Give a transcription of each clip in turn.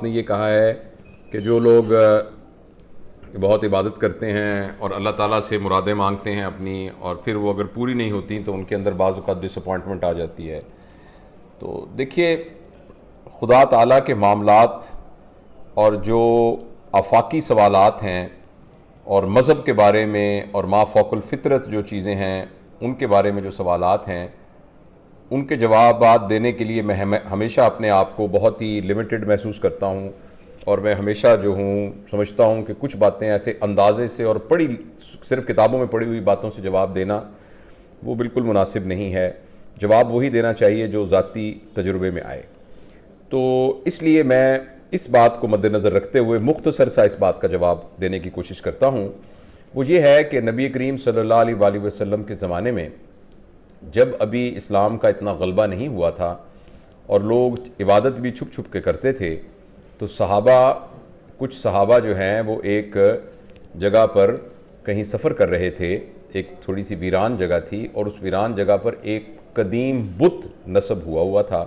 نے یہ کہا ہے کہ جو لوگ بہت عبادت کرتے ہیں اور اللہ تعالیٰ سے مرادیں مانگتے ہیں اپنی، اور پھر وہ اگر پوری نہیں ہوتی تو ان کے اندر بعض اوقات ڈس اپوائنٹمنٹ آ جاتی ہے۔ تو دیکھیے، خدا تعالیٰ کے معاملات اور جو آفاقی سوالات ہیں اور مذہب کے بارے میں اور ما فوق الفطرت جو چیزیں ہیں ان کے بارے میں جو سوالات ہیں، ان کے جوابات دینے کے لیے میں ہمیشہ اپنے آپ کو بہت ہی لمیٹڈ محسوس کرتا ہوں، اور میں ہمیشہ جو ہوں سمجھتا ہوں کہ کچھ باتیں ایسے اندازے سے اور صرف کتابوں میں پڑھی ہوئی باتوں سے جواب دینا وہ بالکل مناسب نہیں ہے۔ جواب وہی دینا چاہیے جو ذاتی تجربے میں آئے۔ تو اس لیے میں اس بات کو مد نظر رکھتے ہوئے مختصر سا اس بات کا جواب دینے کی کوشش کرتا ہوں۔ وہ یہ ہے کہ نبی کریم صلی اللہ علیہ وآلہ وسلم کے زمانے میں جب ابھی اسلام کا اتنا غلبہ نہیں ہوا تھا اور لوگ عبادت بھی چھپ چھپ کے کرتے تھے، تو کچھ صحابہ جو ہیں وہ ایک جگہ پر کہیں سفر کر رہے تھے، ایک تھوڑی سی ویران جگہ تھی، اور اس ویران جگہ پر ایک قدیم بت نصب ہوا تھا۔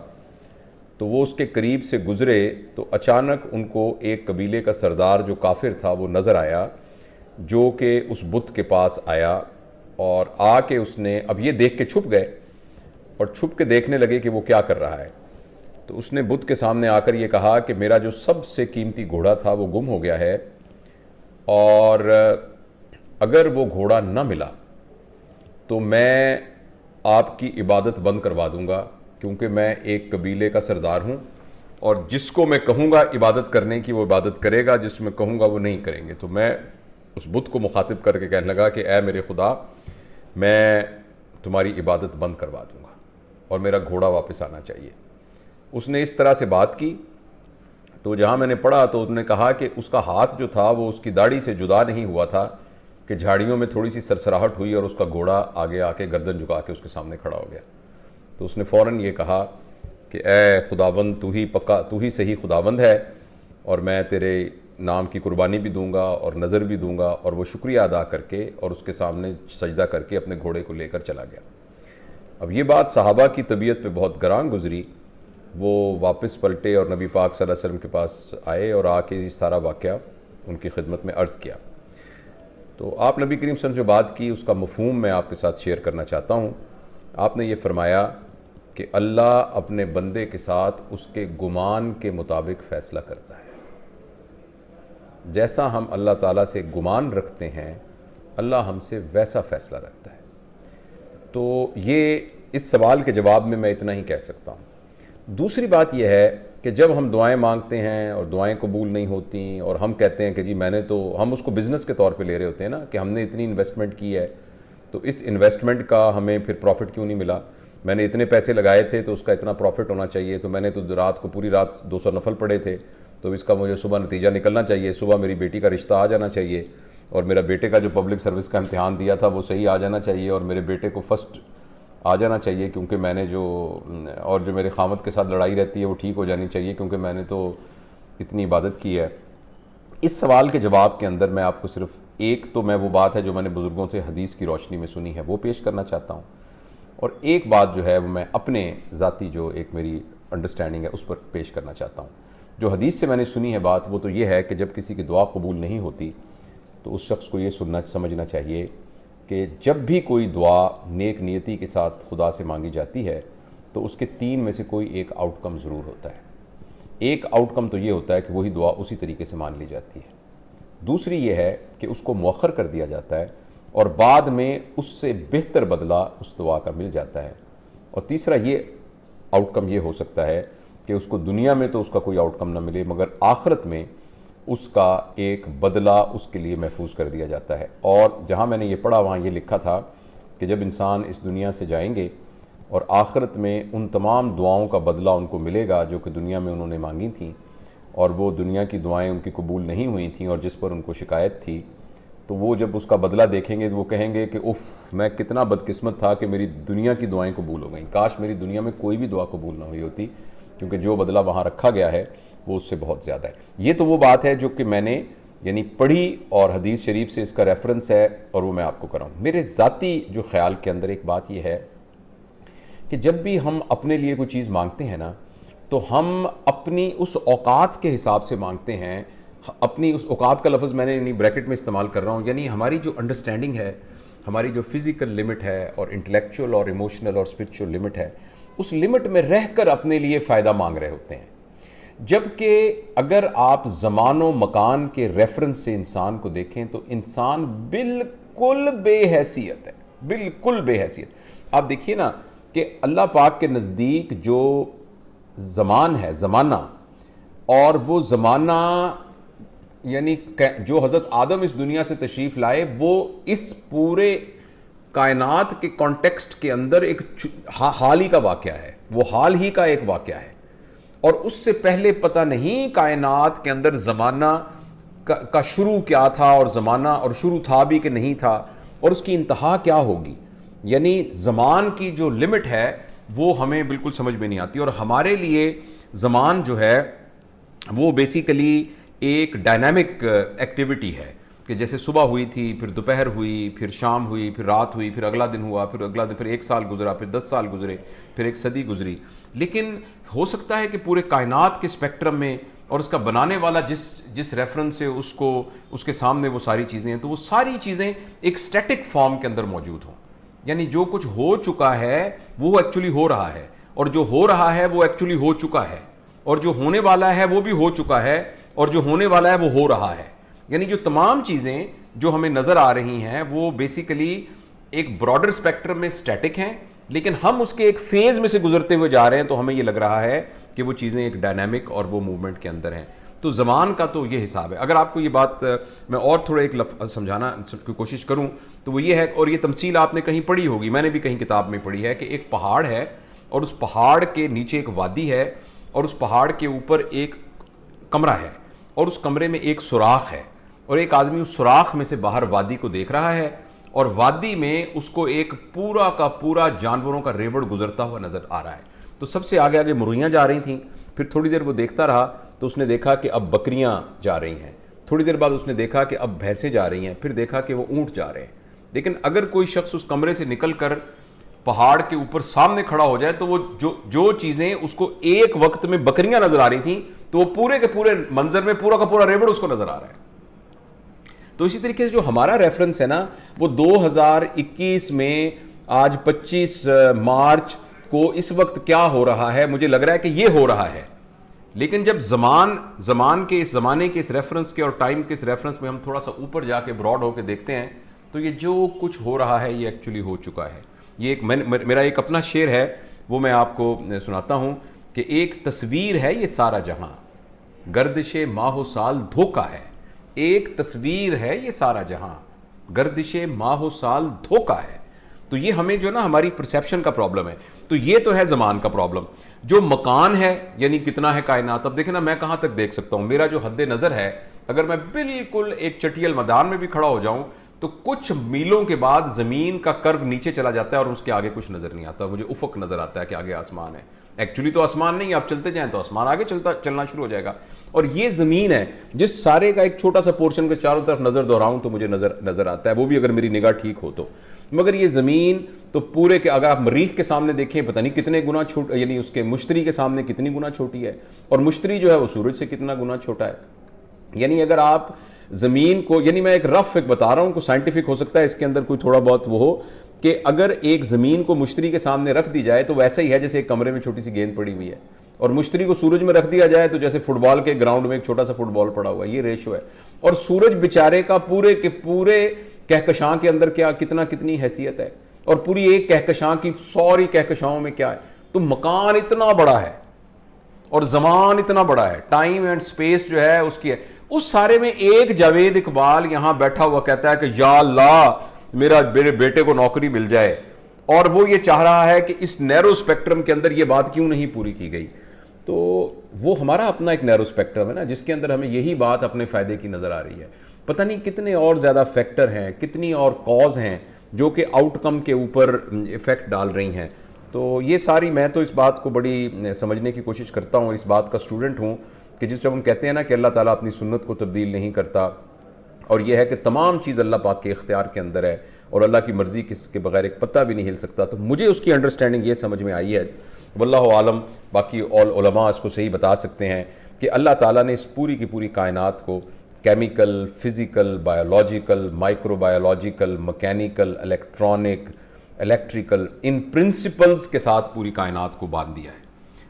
تو وہ اس کے قریب سے گزرے تو اچانک ان کو ایک قبیلے کا سردار جو کافر تھا وہ نظر آیا، جو کہ اس بت کے پاس آیا، اور آ کے اس نے اب یہ دیکھ کے چھپ گئے اور چھپ کے دیکھنے لگے کہ وہ کیا کر رہا ہے۔ تو اس نے بت کے سامنے آ کر یہ کہا کہ میرا جو سب سے قیمتی گھوڑا تھا وہ گم ہو گیا ہے، اور اگر وہ گھوڑا نہ ملا تو میں آپ کی عبادت بند کروا دوں گا، کیونکہ میں ایک قبیلے کا سردار ہوں، اور جس کو میں کہوں گا عبادت کرنے کی وہ عبادت کرے گا، جس میں کہوں گا وہ نہیں کریں گے۔ تو میں اس بت کو مخاطب کر کے کہنے لگا کہ اے میرے خدا، میں تمہاری عبادت بند کروا دوں گا اور میرا گھوڑا واپس آنا چاہیے۔ اس نے اس طرح سے بات کی، تو جہاں میں نے پڑھا تو انہوں نے کہا کہ اس کا ہاتھ جو تھا وہ اس کی داڑھی سے جدا نہیں ہوا تھا کہ جھاڑیوں میں تھوڑی سی سرسراہٹ ہوئی اور اس کا گھوڑا آگے آ کے گردن جھکا کے اس کے سامنے کھڑا ہو گیا۔ تو اس نے فوراً یہ کہا کہ اے خداوند، تو ہی صحیح خداوند ہے، اور میں تیرے نام کی قربانی بھی دوں گا اور نظر بھی دوں گا، اور وہ شکریہ ادا کر کے اور اس کے سامنے سجدہ کر کے اپنے گھوڑے کو لے کر چلا گیا۔ اب یہ بات صحابہ کی طبیعت پہ بہت گران گزری۔ وہ واپس پلٹے اور نبی پاک صلی اللہ علیہ وسلم کے پاس آئے اور آ کے یہ سارا واقعہ ان کی خدمت میں عرض کیا۔ تو آپ نبی کریم صلی اللہ علیہ وسلم جو بات کی اس کا مفہوم میں آپ کے ساتھ شیئر کرنا چاہتا ہوں۔ آپ نے یہ فرمایا کہ اللہ اپنے بندے کے ساتھ اس کے گمان کے مطابق فیصلہ کرتا ہے۔ جیسا ہم اللہ تعالیٰ سے گمان رکھتے ہیں، اللہ ہم سے ویسا فیصلہ رکھتا ہے۔ تو یہ اس سوال کے جواب میں اتنا ہی کہہ سکتا ہوں۔ دوسری بات یہ ہے کہ جب ہم دعائیں مانگتے ہیں اور دعائیں قبول نہیں ہوتیں، اور ہم کہتے ہیں کہ جی ہم اس کو بزنس کے طور پہ لے رہے ہوتے ہیں نا، کہ ہم نے اتنی انویسٹمنٹ کی ہے تو اس انویسٹمنٹ کا ہمیں پھر پروفٹ کیوں نہیں ملا، میں نے اتنے پیسے لگائے تھے تو اس کا اتنا پروفٹ ہونا چاہیے، تو میں نے تو پوری رات 200 نفل پڑھے تھے تو اس کا مجھے صبح نتیجہ نکلنا چاہیے، صبح میری بیٹی کا رشتہ آ جانا چاہیے، اور میرا بیٹے کا جو پبلک سروس کا امتحان دیا تھا وہ صحیح آ جانا چاہیے، اور میرے بیٹے کو فرسٹ آ جانا چاہیے، کیونکہ میں نے جو میرے خامد کے ساتھ لڑائی رہتی ہے وہ ٹھیک ہو جانی چاہیے، کیونکہ میں نے تو اتنی عبادت کی ہے۔ اس سوال کے جواب کے اندر میں آپ کو صرف ایک تو میں وہ بات ہے جو میں نے بزرگوں سے حدیث کی روشنی میں سنی ہے وہ پیش کرنا چاہتا ہوں، اور ایک بات جو ہے وہ میں اپنے ذاتی جو ایک میری انڈرسٹینڈنگ ہے اس پر پیش کرنا چاہتا ہوں۔ جو حدیث سے میں نے سنی ہے بات وہ تو یہ ہے کہ جب کسی کی دعا قبول نہیں ہوتی تو اس شخص کو یہ سمجھنا چاہیے کہ جب بھی کوئی دعا نیک نیتی کے ساتھ خدا سے مانگی جاتی ہے تو اس کے 3 میں سے کوئی ایک آؤٹ کم ضرور ہوتا ہے۔ ایک آؤٹ کم تو یہ ہوتا ہے کہ وہی دعا اسی طریقے سے مان لی جاتی ہے، دوسری یہ ہے کہ اس کو مؤخر کر دیا جاتا ہے اور بعد میں اس سے بہتر بدلہ اس دعا کا مل جاتا ہے، اور تیسرا یہ آؤٹ کم یہ ہو سکتا ہے کہ اس کو دنیا میں تو اس کا کوئی آؤٹ کم نہ ملے، مگر آخرت میں اس کا ایک بدلہ اس کے لیے محفوظ کر دیا جاتا ہے۔ اور جہاں میں نے یہ پڑھا وہاں یہ لکھا تھا کہ جب انسان اس دنیا سے جائیں گے اور آخرت میں ان تمام دعاؤں کا بدلہ ان کو ملے گا جو کہ دنیا میں انہوں نے مانگی تھیں، اور وہ دنیا کی دعائیں ان کی قبول نہیں ہوئی تھیں اور جس پر ان کو شکایت تھی، تو وہ جب اس کا بدلہ دیکھیں گے تو وہ کہیں گے کہ میں کتنا بدقسمت تھا کہ میری دنیا کی دعائیں قبول ہو گئیں، کاش میری دنیا میں کوئی بھی دعا قبول نہ ہوئی ہوتی، کیونکہ جو بدلہ وہاں رکھا گیا ہے وہ اس سے بہت زیادہ ہے۔ یہ تو وہ بات ہے جو کہ میں نے پڑھی اور حدیث شریف سے اس کا ریفرنس ہے، اور وہ میں آپ کو کراؤں۔ میرے ذاتی جو خیال کے اندر ایک بات یہ ہے کہ جب بھی ہم اپنے لیے کوئی چیز مانگتے ہیں نا، تو ہم اپنی اس اوقات کے حساب سے مانگتے ہیں. اپنی اس اوقات کا لفظ میں نے بریکٹ میں استعمال کر رہا ہوں, یعنی ہماری جو انڈرسٹینڈنگ ہے, ہماری جو فزیکل لمٹ ہے اور انٹلیکچوئل اور ایموشنل اور اسپرچول لمٹ ہے, اس لمٹ میں رہ کر اپنے لیے فائدہ مانگ رہے ہوتے ہیں. جبکہ اگر آپ زمان و مکان کے ریفرنس سے انسان کو دیکھیں تو انسان بالکل بے حیثیت ہے, بالکل بے حیثیت. آپ دیکھیے نا کہ اللہ پاک کے نزدیک جو زمان ہے, زمانہ, اور وہ زمانہ یعنی جو حضرت آدم اس دنیا سے تشریف لائے, وہ اس پورے کائنات کے کانٹیکسٹ کے اندر ایک حال ہی کا واقعہ ہے, وہ حال ہی کا ایک واقعہ ہے. اور اس سے پہلے پتہ نہیں کائنات کے اندر زمانہ کا شروع کیا تھا, اور زمانہ اور شروع تھا بھی کہ نہیں تھا, اور اس کی انتہا کیا ہوگی. یعنی زمان کی جو لمٹ ہے وہ ہمیں بالکل سمجھ میں نہیں آتی. اور ہمارے لیے زمان جو ہے وہ بیسیکلی ایک ڈائنامک ایکٹیویٹی ہے کہ جیسے صبح ہوئی تھی, پھر دوپہر ہوئی, پھر شام ہوئی, پھر رات ہوئی, پھر اگلا دن ہوا, پھر اگلا دن, پھر 1 سال گزرا, پھر 10 سال گزرے, پھر 1 صدی گزری. لیکن ہو سکتا ہے کہ پورے کائنات کے اسپیکٹرم میں, اور اس کا بنانے والا جس ریفرنس سے اس کے سامنے وہ ساری چیزیں ہیں, تو وہ ساری چیزیں ایک اسٹیٹک فارم کے اندر موجود ہوں. یعنی جو کچھ ہو چکا ہے وہ ایکچولی ہو رہا ہے, اور جو ہو رہا ہے وہ ایکچولی ہو چکا ہے, اور جو ہونے والا ہے وہ بھی ہو چکا ہے, اور جو ہونے والا ہے وہ ہو رہا ہے. یعنی جو تمام چیزیں جو ہمیں نظر آ رہی ہیں وہ بیسیکلی ایک براڈر اسپیکٹرم میں اسٹیٹک ہیں, لیکن ہم اس کے ایک فیز میں سے گزرتے ہوئے جا رہے ہیں, تو ہمیں یہ لگ رہا ہے کہ وہ چیزیں ایک ڈائنامک اور وہ موومنٹ کے اندر ہیں. تو زمان کا تو یہ حساب ہے. اگر آپ کو یہ بات میں اور تھوڑا ایک سمجھانا کی کوشش کروں تو وہ یہ ہے, اور یہ تمثیل آپ نے کہیں پڑھی ہوگی, میں نے بھی کہیں کتاب میں پڑھی ہے, کہ ایک پہاڑ ہے اور اس پہاڑ کے نیچے ایک وادی ہے, اور اس پہاڑ کے اوپر ایک کمرہ ہے, اور اس کمرے میں ایک سوراخ ہے, اور ایک آدمی اس سوراخ میں سے باہر وادی کو دیکھ رہا ہے, اور وادی میں اس کو ایک پورا کا پورا جانوروں کا ریوڑ گزرتا ہوا نظر آ رہا ہے. تو سب سے آگے آگے مرغیاں جا رہی تھیں, پھر تھوڑی دیر وہ دیکھتا رہا تو اس نے دیکھا کہ اب بکریاں جا رہی ہیں, تھوڑی دیر بعد اس نے دیکھا کہ اب بھینسیں جا رہی ہیں, پھر دیکھا کہ وہ اونٹ جا رہے ہیں. لیکن اگر کوئی شخص اس کمرے سے نکل کر پہاڑ کے اوپر سامنے کھڑا ہو جائے تو وہ جو چیزیں اس کو ایک وقت میں بکریاں نظر آ رہی تھیں, تو وہ پورے کے پورے منظر میں پورا کا پورا ریوڑ اس کو نظر آ رہا ہے. تو اسی طریقے سے جو ہمارا ریفرنس ہے نا, وہ 2021 میں آج 25 مارچ کو اس وقت کیا ہو رہا ہے, مجھے لگ رہا ہے کہ یہ ہو رہا ہے. لیکن جب زمان کے اس زمانے کے اس ریفرنس کے اور ٹائم کے اس ریفرنس میں ہم تھوڑا سا اوپر جا کے براڈ ہو کے دیکھتے ہیں, تو یہ جو کچھ ہو رہا ہے یہ ایکچولی ہو چکا ہے. یہ میرا ایک اپنا شعر ہے, وہ میں آپ کو سناتا ہوں کہ ایک تصویر ہے یہ سارا جہاں, گردش ماہ و سال دھوکا ہے. ایک تصویر ہے یہ سارا جہاں, گردش ماہ و سال دھوکا ہے. تو یہ ہمیں جو نا ہماری پرسیپشن کا پرابلم ہے. تو یہ تو ہے زمان کا پرابلم. جو مکان ہے یعنی کتنا ہے کائنات, اب دیکھیں نا میں کہاں تک دیکھ سکتا ہوں, میرا جو حد نظر ہے, اگر میں بالکل ایک چٹیل میدان میں بھی کھڑا ہو جاؤں تو کچھ میلوں کے بعد زمین کا کرو نیچے چلا جاتا ہے اور اس کے آگے کچھ نظر نہیں آتا, مجھے افق نظر آتا ہے کہ آگے آسمان ہے. ایکچولی تو آسمان نہیں, آپ چلتے جائیں تو آسمان آگے چلنا شروع ہو جائے گا. اور یہ زمین ہے جس سارے کا ایک چھوٹا سا پورشن کے چاروں طرف نظر دہراؤں تو مجھے نظر آتا ہے, وہ بھی اگر میری نگاہ ٹھیک ہو تو. مگر یہ زمین تو پورے کے, اگر آپ مریخ کے سامنے دیکھیں پتہ نہیں کتنے گنا چھوٹا, یعنی اس کے مشتری کے سامنے کتنی گنا چھوٹی ہے, اور مشتری جو ہے وہ سورج سے کتنا گنا چھوٹا ہے. یعنی اگر آپ زمین کو, یعنی میں ایک رف بتا رہا ہوں, کوئی سائنٹیفک ہو سکتا ہے اس کے اندر کوئی تھوڑا بہت وہ ہو, کہ اگر ایک زمین کو مشتری کے سامنے رکھ دی جائے تو ویسا ہی ہے جیسے ایک کمرے میں چھوٹی سی گیند پڑی ہوئی ہے, اور مشتری کو سورج میں رکھ دیا جائے تو جیسے فٹ بال کے گراؤنڈ میں ایک چھوٹا سا فٹ بال پڑا ہوا ہے. یہ ریشو ہے. اور سورج بیچارے کا پورے کے پورے کہکشاں کے اندر کتنی حیثیت ہے, اور پوری ایک کہکشاں کی سوری کہکشاؤں میں کیا ہے. تو مکان اتنا بڑا ہے اور زمان اتنا بڑا ہے, ٹائم اینڈ سپیس جو ہے اس کی ہے. اس سارے میں ایک جاوید اقبال یہاں بیٹھا ہوا کہتا ہے کہ یا اللہ میرے بیٹے کو نوکری مل جائے, اور وہ یہ چاہ رہا ہے کہ اس نیرو اسپیکٹرم کے اندر یہ بات کیوں نہیں پوری کی گئی. تو وہ ہمارا اپنا ایک نیرو اسپیکٹرم ہے نا, جس کے اندر ہمیں یہی بات اپنے فائدے کی نظر آ رہی ہے. پتہ نہیں کتنے اور زیادہ فیکٹر ہیں, کتنی اور کاز ہیں جو کہ آؤٹ کم کے اوپر ایفیکٹ ڈال رہی ہیں. تو یہ ساری, میں تو اس بات کو بڑی سمجھنے کی کوشش کرتا ہوں, اس بات کا اسٹوڈنٹ ہوں کہ جس جب ہم کہتے ہیں نا کہ اللہ تعالیٰ اپنی سنت کو تبدیل نہیں کرتا, اور یہ ہے کہ تمام چیز اللہ پاک کے اختیار کے اندر ہے, اور اللہ کی مرضی کس کے بغیر ایک پتہ بھی نہیں ہل سکتا. تو مجھے اس کی انڈرسٹینڈنگ یہ سمجھ میں آئی ہے واللہ عالم، باقی علماء اس کو صحیح بتا سکتے ہیں کہ اللہ تعالیٰ نے اس پوری کی پوری کائنات کو chemical, physical, biological, micro biological, mechanical, electronic, electrical, ان پرنسپلز کے ساتھ پوری کائنات کو باندھ دیا ہے۔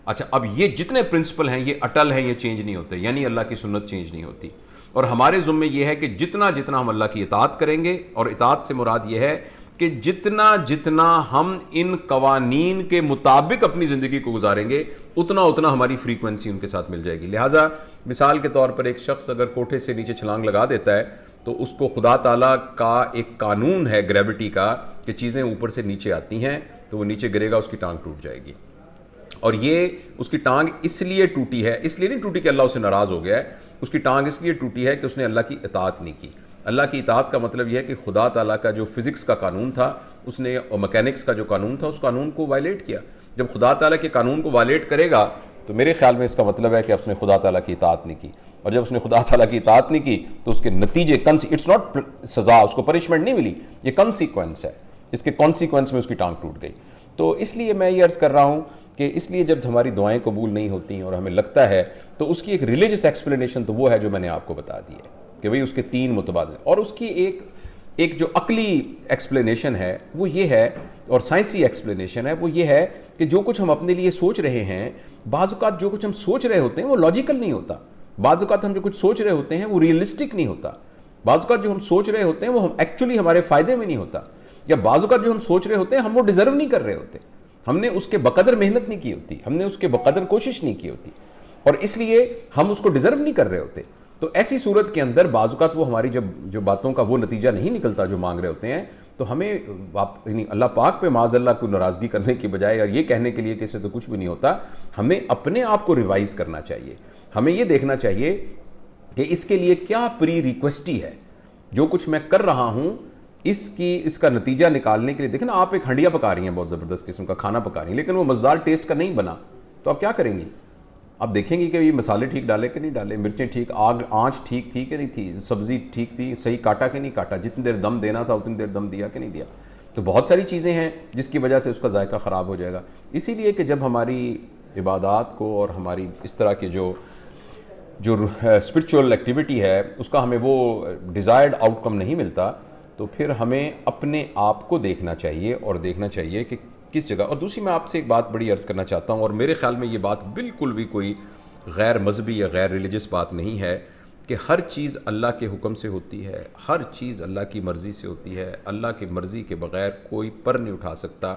اچھا، اب یہ جتنے پرنسپل ہیں یہ اٹل ہیں، یہ چینج نہیں ہوتے، یعنی اللہ کی سنت چینج نہیں ہوتی، اور ہمارے ذمے یہ ہے کہ جتنا جتنا ہم اللہ کی اطاعت کریں گے، اور اطاعت سے مراد یہ ہے کہ جتنا جتنا ہم ان قوانین کے مطابق اپنی زندگی کو گزاریں گے، اتنا اتنا ہماری فریکوینسی ان کے ساتھ مل جائے گی۔ لہٰذا مثال کے طور پر ایک شخص اگر کوٹھے سے نیچے چھلانگ لگا دیتا ہے تو اس کو خدا تعالیٰ کا ایک قانون ہے گریوٹی کا کہ چیزیں اوپر سے نیچے آتی ہیں، تو وہ نیچے گرے گا، اس کی ٹانگ ٹوٹ جائے گی۔ اور یہ اس کی ٹانگ اس لیے ٹوٹی ہے، اس لیے نہیں ٹوٹی کہ اللہ اس سے ناراض ہو گیا ہے، اس کی ٹانگ اس لیے ٹوٹی ہے کہ اس نے اللہ کی اطاعت نہیں کی۔ اللہ کی اطاعت کا مطلب یہ ہے کہ خدا تعالیٰ کا جو فزکس کا قانون تھا اس نے، اور مکینکس کا جو قانون تھا، اس قانون کو وائلیٹ کیا۔ جب خدا تعالیٰ کے قانون کو وائلیٹ کرے گا تو میرے خیال میں اس کا مطلب ہے کہ اس نے خدا تعالیٰ کی اطاعت نہیں کی، اور جب اس نے خدا تعالیٰ کی اطاعت نہیں کی تو اس کے نتیجے اٹس ناٹ سزا، اس کو پنشمنٹ نہیں ملی، یہ کنسیکوینس ہے، اس کے کانسیکوینس میں اس کی ٹانگ ٹوٹ گئی۔ تو اس لیے میں یہ عرض کر رہا ہوں کہ اس لیے جب ہماری دعائیں قبول نہیں ہوتی اور ہمیں لگتا ہے تو اس کی ایک ریلیجس ایکسپلینیشن تو وہ ہے جو میں نے آپ کو بتا دی ہے کہ بھئی اس کے تین متبادل، اور اس کی ایک جو عقلی ایکسپلینیشن ہے وہ یہ ہے، اور سائنسی ایکسپلینیشن ہے وہ یہ ہے کہ جو کچھ ہم اپنے لیے سوچ رہے ہیں، بعض اوقات جو کچھ ہم سوچ رہے ہوتے ہیں وہ لاجیکل نہیں ہوتا، بعض اوقات ہم جو کچھ سوچ رہے ہوتے ہیں وہ ریئلسٹک نہیں ہوتا، بعض اوقات جو ہم سوچ رہے ہوتے ہیں وہ ایکچولی ہمارے فائدے میں نہیں ہوتا، یا بعض اوقات جو ہم سوچ رہے ہوتے ہیں ہم وہ ڈیزرو نہیں کر رہے ہوتے، ہم نے اس کے بقدر محنت نہیں کی ہوتی، ہم نے اس کے بقدر کوشش نہیں کی ہوتی، اور اس لیے ہم اس کو ڈیزرو نہیں کر رہے ہوتے۔ تو ایسی صورت کے اندر بعض اوقات وہ ہماری جو باتوں کا وہ نتیجہ نہیں نکلتا جو مانگ رہے ہوتے ہیں، تو ہمیں یعنی اللہ پاک پہ معاذ اللہ کو ناراضگی کرنے کی بجائے اور یہ کہنے کے لیے کہ اس سے تو کچھ بھی نہیں ہوتا، ہمیں اپنے آپ کو ریوائز کرنا چاہیے، ہمیں یہ دیکھنا چاہیے کہ اس کے لیے کیا پری ریکویسٹی ہے، جو کچھ میں کر رہا ہوں اس کا نتیجہ نکالنے کے لیے۔ دیکھیں نا، آپ ایک ہنڈیا پکا رہی ہیں، بہت زبردست قسم کا کھانا پکا رہی ہیں، لیکن وہ مزیدار ٹیسٹ کا نہیں بنا، تو آپ کیا کریں گی؟ آپ دیکھیں گی کہ یہ مسالے ٹھیک ڈالے کہ نہیں ڈالے، مرچیں ٹھیک، آنچ ٹھیک تھی کہ نہیں تھی، سبزی ٹھیک تھی، صحیح کاٹا کہ نہیں کاٹا، جتنی دیر دم دینا تھا اتنی دیر دم دیا کہ نہیں دیا۔ تو بہت ساری چیزیں ہیں جس کی وجہ سے اس کا ذائقہ خراب ہو جائے گا۔ اسی لیے کہ جب ہماری عبادات کو اور ہماری اس طرح کے جو اسپرچول ایکٹیویٹی ہے اس کا ہمیں وہ ڈیزائرڈ آؤٹ کم نہیں ملتا، تو پھر ہمیں اپنے آپ کو دیکھنا چاہیے اور دیکھنا چاہیے کہ کس جگہ۔ اور دوسری میں آپ سے ایک بات بڑی عرض کرنا چاہتا ہوں، اور میرے خیال میں یہ بات بالکل بھی کوئی غیر مذہبی یا غیر ریلیجس بات نہیں ہے، کہ ہر چیز اللہ کے حکم سے ہوتی ہے، ہر چیز اللہ کی مرضی سے ہوتی ہے، اللہ کی مرضی کے بغیر کوئی پر نہیں اٹھا سکتا۔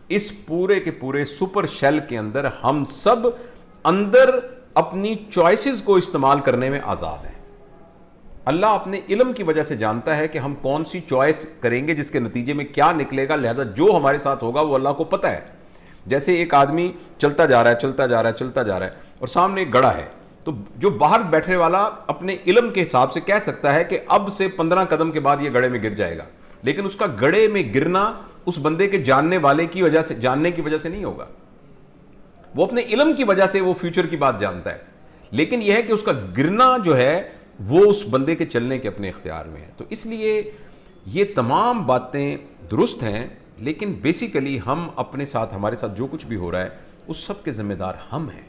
اس پورے کے پورے سپر شیل کے اندر ہم سب اندر اپنی چوائسز کو استعمال کرنے میں آزاد ہیں۔ اللہ اپنے علم کی وجہ سے جانتا ہے کہ ہم کون سی چوائس کریں گے جس کے نتیجے میں کیا نکلے گا، لہذا جو ہمارے ساتھ ہوگا وہ اللہ کو پتہ ہے۔ جیسے ایک آدمی چلتا جا رہا ہے اور سامنے ایک گڑھا ہے، تو جو باہر بیٹھنے والا اپنے علم کے حساب سے کہہ سکتا ہے کہ اب سے 15 قدم کے بعد یہ گڑھے میں گر جائے گا، لیکن اس کا گڑھے میں گرنا اس بندے کے جاننے کی وجہ سے نہیں ہوگا، وہ اپنے علم کی وجہ سے وہ فیوچر کی بات جانتا ہے، لیکن یہ ہے کہ اس کا گرنا جو ہے وہ اس بندے کے چلنے کے اپنے اختیار میں ہے۔ تو اس لیے یہ تمام باتیں درست ہیں، لیکن بیسیکلی ہم اپنے ساتھ، ہمارے ساتھ جو کچھ بھی ہو رہا ہے اس سب کے ذمہ دار ہم ہیں،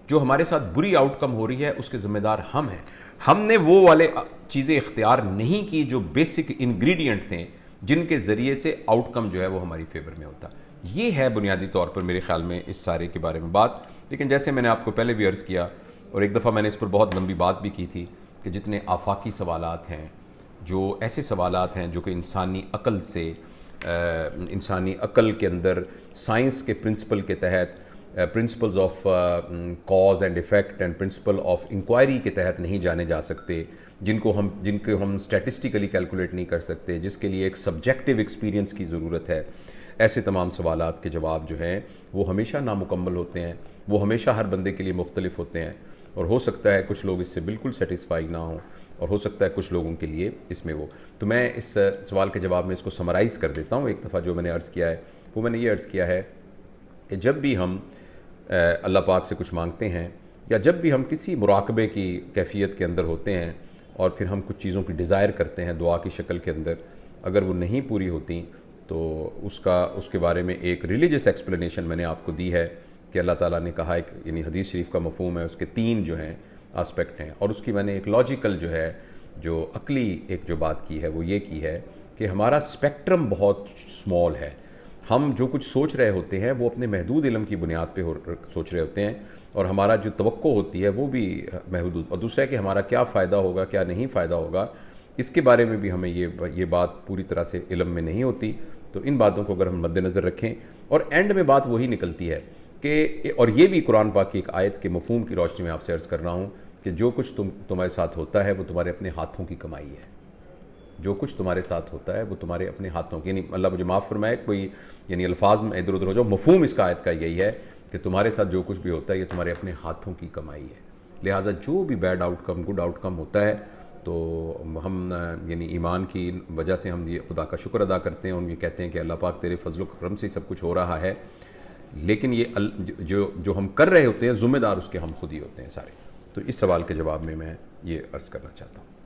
جو ہمارے ساتھ بری آؤٹ کم ہو رہی ہے اس کے ذمہ دار ہم ہیں۔ ہم نے وہ والے چیزیں اختیار نہیں کی جو بیسک انگریڈینٹ تھے جن کے ذریعے سے آؤٹ کم جو ہے وہ ہماری فیور میں ہوتا۔ یہ ہے بنیادی طور پر میرے خیال میں اس سارے کے بارے میں بات۔ لیکن جیسے میں نے آپ کو پہلے بھی عرض کیا، اور ایک دفعہ میں نے اس پر بہت لمبی بات بھی کی تھی، کہ جتنے آفاقی سوالات ہیں، جو ایسے سوالات ہیں جو کہ انسانی عقل کے اندر سائنس کے پرنسپل کے تحت، principles of cause and effect and principle of inquiry کے تحت نہیں جانے جا سکتے، جن کو ہم اسٹیٹسٹیکلی کیلکولیٹ نہیں کر سکتے، جس کے لیے ایک سبجیکٹیو ایکسپیرینس کی ضرورت ہے، ایسے تمام سوالات کے جواب جو ہیں وہ ہمیشہ نامکمل ہوتے ہیں، وہ ہمیشہ ہر بندے کے لیے مختلف ہوتے ہیں، اور ہو سکتا ہے کچھ لوگ اس سے بالکل سیٹسفائی نہ ہوں، اور ہو سکتا ہے کچھ لوگوں کے لیے اس میں وہ۔ تو میں اس سوال کے جواب میں اس کو سمرائز کر دیتا ہوں۔ ایک دفعہ جو میں نے عرض کیا ہے وہ میں نے یہ عرض کیا ہے کہ جب بھی ہم اللہ پاک سے کچھ مانگتے ہیں، یا جب بھی ہم کسی مراقبے کی کیفیت کے اندر ہوتے ہیں اور پھر ہم کچھ چیزوں کی ڈیزائر کرتے ہیں دعا کی شکل کے اندر، اگر وہ نہیں پوری ہوتی تو اس کے بارے میں ایک ریلیجس ایکسپلینیشن میں نے آپ کو دی ہے کہ اللہ تعالیٰ نے کہا ایک یعنی حدیث شریف کا مفہوم ہے، اس کے 3 جو ہیں آسپیکٹ ہیں، اور اس کی میں نے ایک لاجیکل جو ہے جو عقلی ایک جو بات کی ہے وہ یہ کی ہے کہ ہمارا اسپیکٹرم بہت سمال ہے. ہم جو کچھ سوچ رہے ہوتے ہیں وہ اپنے محدود علم کی بنیاد پہ سوچ رہے ہوتے ہیں، اور ہمارا جو توقع ہوتی ہے وہ بھی محدود. اور دوسرا ہے کہ ہمارا کیا فائدہ ہوگا کیا نہیں فائدہ ہوگا، اس کے بارے میں بھی ہمیں یہ بات پوری طرح سے علم میں نہیں ہوتی. تو ان باتوں کو اگر ہم مد نظر رکھیں، اور اینڈ میں بات وہی نکلتی ہے کہ، اور یہ بھی قرآن پاک کی ایک آیت کے مفہوم کی روشنی میں آپ سے عرض کر رہا ہوں کہ جو کچھ تمہارے ساتھ ہوتا ہے وہ تمہارے اپنے ہاتھوں کی کمائی ہے. جو کچھ تمہارے ساتھ ہوتا ہے وہ تمہارے اپنے ہاتھوں کی، یعنی اللہ مجھے معاف فرمائے کوئی یعنی الفاظ میں ادھر ادھر ہو جاؤ، مفہوم اس کا آیت کا یہی ہے کہ تمہارے ساتھ جو کچھ بھی ہوتا ہے یہ تمہارے اپنے ہاتھوں کی کمائی ہے. لہٰذا جو بھی bad outcome good outcome ہوتا ہے تو ہم یعنی ایمان کی وجہ سے ہم یہ خدا کا شکر ادا کرتے ہیں، اور یہ کہتے ہیں کہ اللہ پاک تیرے فضل و کرم سے سب کچھ ہو رہا ہے. لیکن یہ جو ہم کر رہے ہوتے ہیں ذمہ دار اس کے ہم خود ہی ہوتے ہیں سارے. تو اس سوال کے جواب میں یہ عرض کرنا چاہتا ہوں.